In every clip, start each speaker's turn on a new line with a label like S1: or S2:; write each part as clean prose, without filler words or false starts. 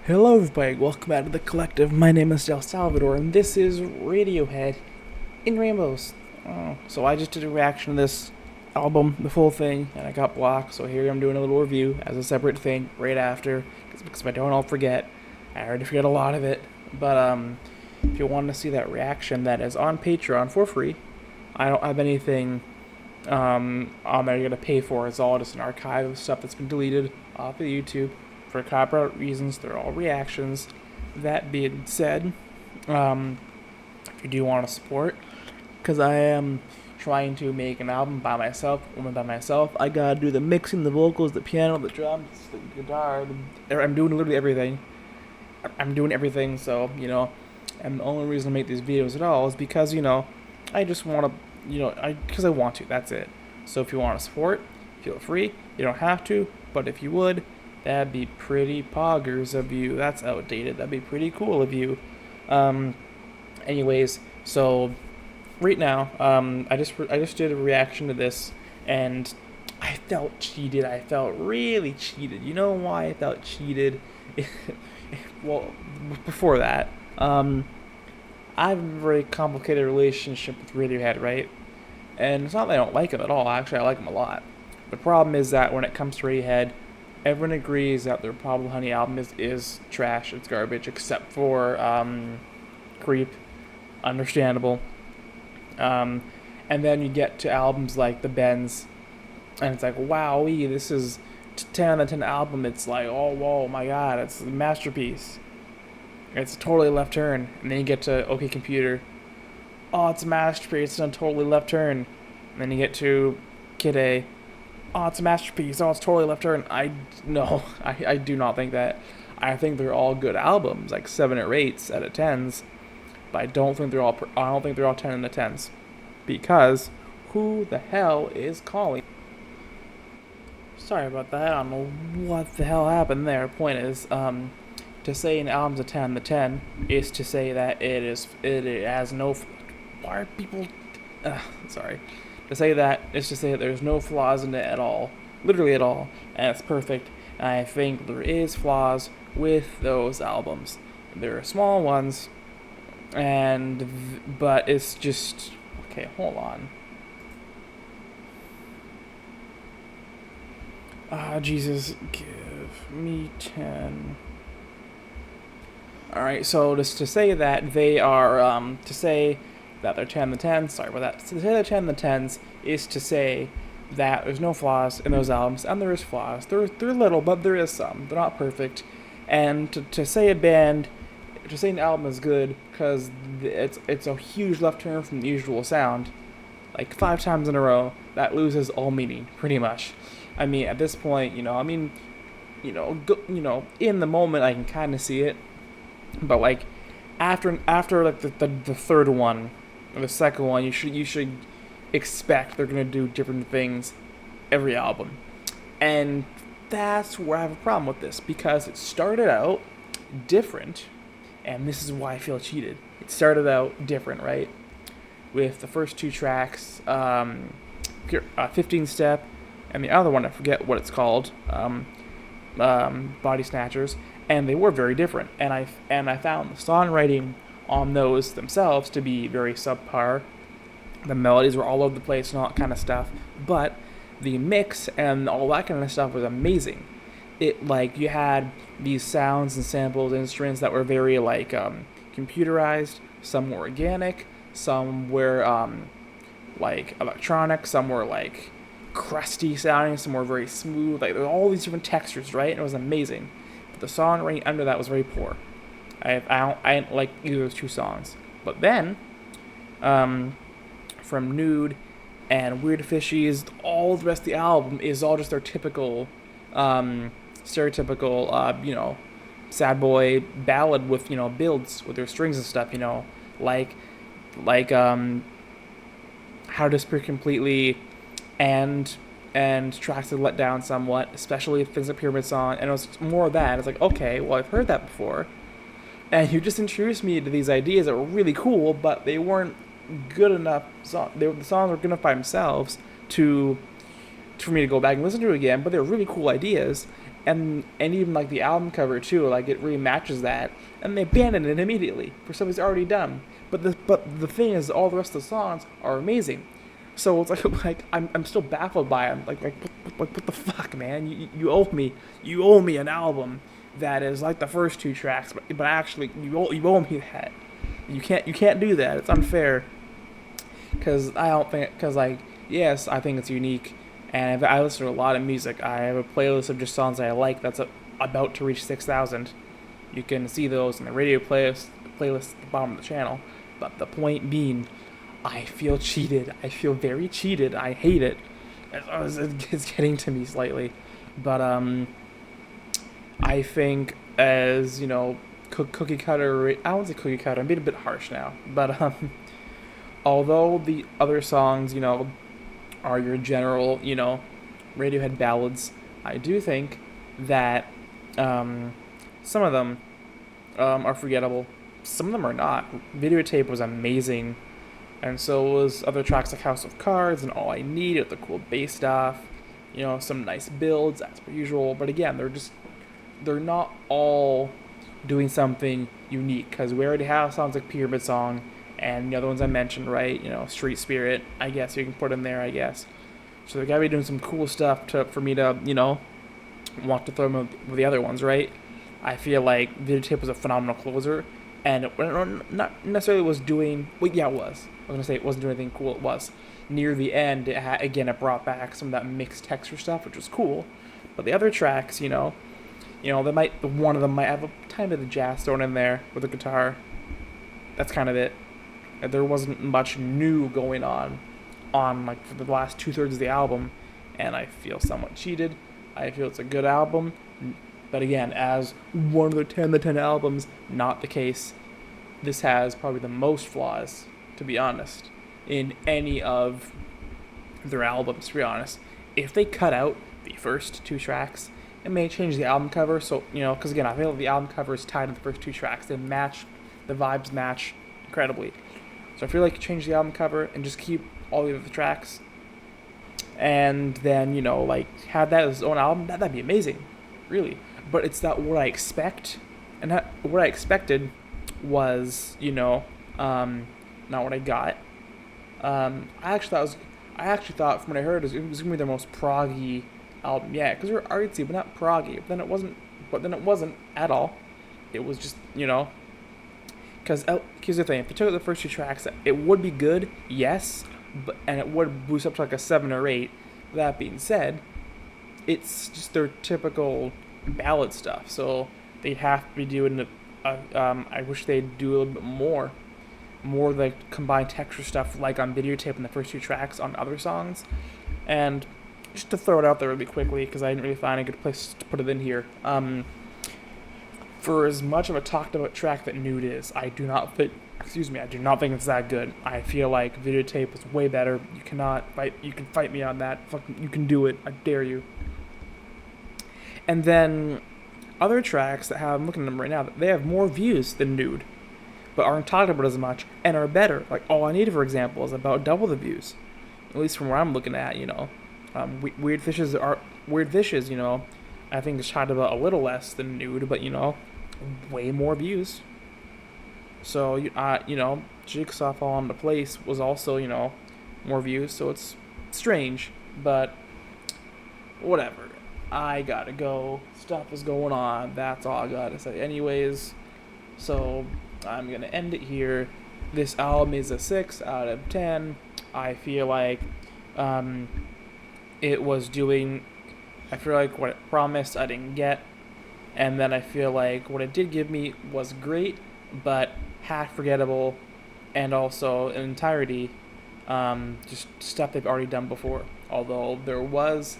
S1: Hello everybody, welcome back to the collective. My name is Salvador, and this is Radiohead in Rainbows. So I just did a reaction to this album, the full thing, and I got blocked, so here I'm doing a little review as a separate thing right after, because if I don't, I'll forget. I already forget a lot of it. But if you want to see that reaction, that is on Patreon for free. I don't have anything on there you're going to pay for. It's all just an archive of stuff that's been deleted off of YouTube for copyright reasons. They're all reactions. That being said, if you do want to support, because I am trying to make an album by myself, only by myself, I gotta do the mixing, the vocals, the piano, the drums, the guitar. I'm doing literally everything. I'm doing everything, so, and the only reason I make these videos at all is because, I just want to, because I want to, that's it. So if you want to support, feel free. You don't have to, but if you would, that'd be pretty poggers of you. That's outdated. That'd be pretty cool of you. Anyways, so right now, I just did a reaction to this, and I felt cheated. I felt really cheated. You know why I felt cheated? Well, before that, I have a very complicated relationship with Radiohead, right? And it's not that I don't like them at all. Actually, I like them a lot. The problem is that when it comes to Radiohead, everyone agrees that their Pablo Honey album is trash. It's garbage, except for Creep. Understandable. And then you get to albums like The Bends, and it's like, wowee, this is 10 out of 10 album. It's like, oh, whoa, my god, it's a masterpiece. It's a totally left turn. And then you get to OK Computer. Oh, it's a masterpiece. It's a totally left turn. And then you get to Kid A. Oh, it's a masterpiece. Oh, it's totally left turn. No, I do not think that. I think they're all good albums, like 7 or 8s out of 10s. But I don't think they're all 10 out of 10s, because who the hell is calling? Sorry about that. I don't know what the hell happened there. Point is, to say an album's a 10 out of 10 is to say that it has no. Why are people? Sorry. To say that is to say that there's no flaws in it at all, literally at all, and it's perfect. And I think there is flaws with those albums. There are small ones, but it's just okay. Hold on. Jesus, give me 10. All right, so just to say that they are, to say that they're 10 to 10, sorry about that. To say they're 10 to 10s is to say that there's no flaws in those albums, and there is flaws. They're little, but there is some. They're not perfect. And to say an album is good because it's a huge left turn from the usual sound, like 5 times in a row, that loses all meaning, pretty much. I mean, at this point, in the moment I can kind of see it, but like after like the third one or the second one, you should expect they're gonna do different things every album, and that's where I have a problem with this, because it started out different, and this is why I feel cheated. It started out different, right? With the first 2 tracks, 15 Step, and the other one I forget what it's called, Body Snatchers, and they were very different. And I found the songwriting on those themselves to be very subpar. The melodies were all over the place and all that kind of stuff, but the mix and all that kind of stuff was amazing. It, like, you had these sounds and samples, instruments that were very like computerized. Some were organic, some were like electronic, some were like crusty sounding, some were very smooth. Like, there were all these different textures, right? And it was amazing. But the songwriting under that was very poor. I didn't like either of those 2 songs. But then, from Nude and Weird Fishies, all the rest of the album is all just their typical, stereotypical, sad boy ballad with, builds with their strings and stuff, like How to Disappear Completely, and tracks that let down somewhat, especially Things Like Pyramid Song, and it was more of that. It's like, okay, well, I've heard that before, and you just introduced me to these ideas that were really cool, but they weren't good enough. The songs were good enough by themselves for me to go back and listen to it again, but they were really cool ideas, and even like the album cover too, like it really matches that, and they abandon it immediately for something that's already done. But the thing is, all the rest of the songs are amazing. So it's like I'm still baffled by them. What the fuck, man? You owe me an album that is like the first two tracks, but actually you owe me that. You can't do that. It's unfair. Because I don't think, because like, yes, I think it's unique, and I listen to a lot of music. I have a playlist of just songs that I like that's about to reach 6,000. You can see those in the radio playlist at the bottom of the channel. But the point being, I feel cheated. I feel very cheated. I hate it. It's getting to me slightly, but I think as cookie cutter. I won't say cookie cutter. I'm being a bit harsh now, but although the other songs, are your general, Radiohead ballads, I do think that some of them are forgettable. Some of them are not. Videotape was amazing, and so was other tracks like House of Cards and All I Need with the cool bass stuff. Some nice builds as per usual. But again, they're not all doing something unique because we already have songs like Pyramid Song and the other ones I mentioned, right? Street Spirit, I guess you can put in there, I guess. So they gotta be doing some cool stuff for me to, want to throw them with the other ones, right? I feel like Videotape was a phenomenal closer, and it not necessarily was doing. Well, yeah, it was. I was gonna say it wasn't doing anything cool. It was near the end. It brought back some of that mixed texture stuff, which was cool. But the other tracks, one of them might have a tiny bit of jazz thrown in there with the guitar. That's kind of it. There wasn't much new going on like for the last 2/3 of the album, and I feel somewhat cheated. I feel it's a good album, but again, as one of the 10 albums, not the case. This has probably the most flaws, to be honest, in any of their albums. To be honest, if they cut out the first two tracks, it may change the album cover. So because again, I feel like the album cover is tied to the first two tracks. The vibes match incredibly. So I feel like change the album cover and just keep all the other tracks, and then have that as its own album. That'd be amazing, really. But it's not what I expect, and what I expected was not what I got. I actually thought from what I heard it was gonna be their most proggy album. Yeah, because they're artsy but not proggy. But then it wasn't. But then it wasn't at all. It was just Because here's the thing: if they took out the first two tracks, it would be good, yes, and it would boost up to like a 7 or 8. That being said, it's just their typical ballad stuff, so they'd have to be doing I wish they'd do a little bit more like combined texture stuff, like on Videotape in the first two tracks on other songs. And just to throw it out there really quickly, because I didn't really find a good place to put it in here. For as much of a talked about track that Nude is, I do not think it's that good. I feel like Videotape is way better. You can fight me on that. You can do it. I dare you. And then other tracks that I'm looking at them right now, they have more views than Nude, but aren't talked about as much and are better. Like All I Need, for example, is about double the views, at least from where I'm looking at. Weird Fishes. I think it's talked about a little less than Nude, but way more views. So Jigsaw Fall into Place was also more views. So it's strange, but whatever. I gotta go. Stuff is going on. That's all I gotta say. Anyways, so I'm gonna end it here. This album is a 6 out of 10. I feel like it was doing. I feel like what it promised I didn't get, and then I feel like what it did give me was great, but half forgettable, and also in entirety, just stuff they've already done before. Although there was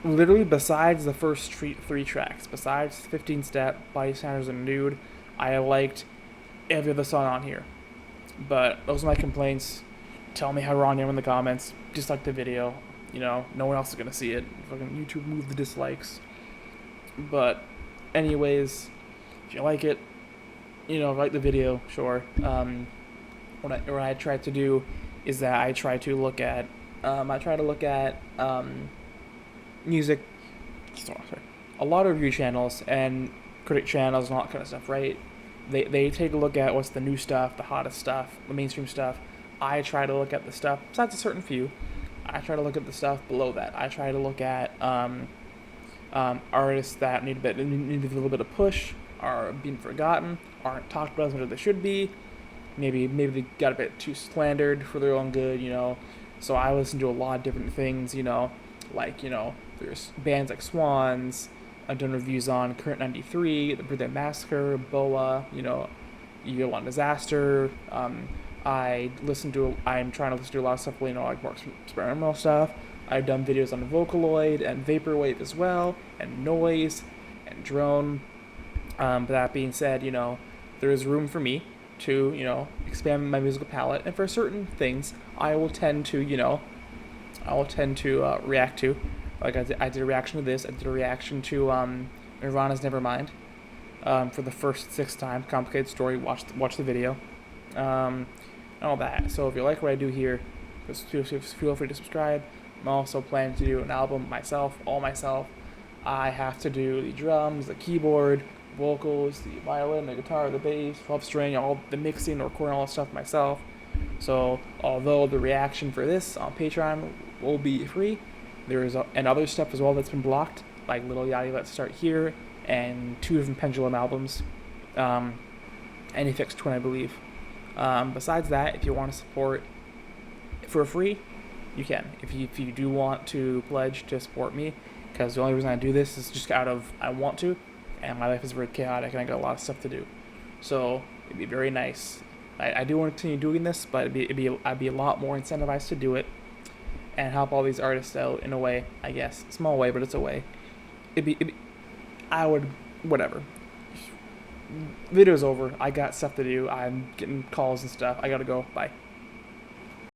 S1: literally, besides the first three tracks, besides 15 Step, Body Sounders, and Nude, I liked every other song on here. But those are my complaints. Tell me how wrong I am in the comments. Dislike the video. No one else is going to see it. Fucking YouTube move the dislikes. But anyways, if you like it, like the video, sure. What I try to do is that I try to look at music. Sorry. a lot of review channels and critic channels and all that kind of stuff, right? They take a look at what's the new stuff, the hottest stuff, the mainstream stuff. I try to look at the stuff, besides a certain few, I try to look at the stuff below that. I try to look at artists that need a little bit of push, are being forgotten, aren't talked about as much as they should be. Maybe they got a bit too slandered for their own good, you know. So I listen to a lot of different things, you know, like, you know, there's bands like Swans. I've done reviews on Current 93, The Birthday Massacre, Boa, you know, Year Long Disaster. I'm trying to listen to a lot of stuff, you know, like more experimental stuff. I've done videos on Vocaloid and Vaporwave as well, and Noise, and Drone. But that being said, you know, there is room for me to, you know, expand my musical palette, and for certain things, react to. Like I did a reaction to this. I did a reaction to Nirvana's Nevermind for the first sixth time. Complicated story. Watch the video. And all that. So if you like what I do here, just feel free to subscribe. I'm also planning to do an album all myself. I have to do the drums, the keyboard, vocals, the violin, the guitar, the bass, 12 string, all the mixing, the recording, all that stuff myself. So although the reaction for this on Patreon will be free, there is and other stuff as well that's been blocked, like Little Yachty Let's Start Here and 2 different Pendulum albums, Anyfix Twin, I believe. Besides that, if you want to support for free, you can. If you do want to pledge to support me, because the only reason I do this is just out of I want to, and my life is very chaotic and I got a lot of stuff to do. So it'd be very nice. I do want to continue doing this, but I'd be a lot more incentivized to do it and help all these artists out in a way, I guess. Small way, but it's a way. Whatever. Video's over. I got stuff to do. I'm getting calls and stuff. I gotta go. Bye.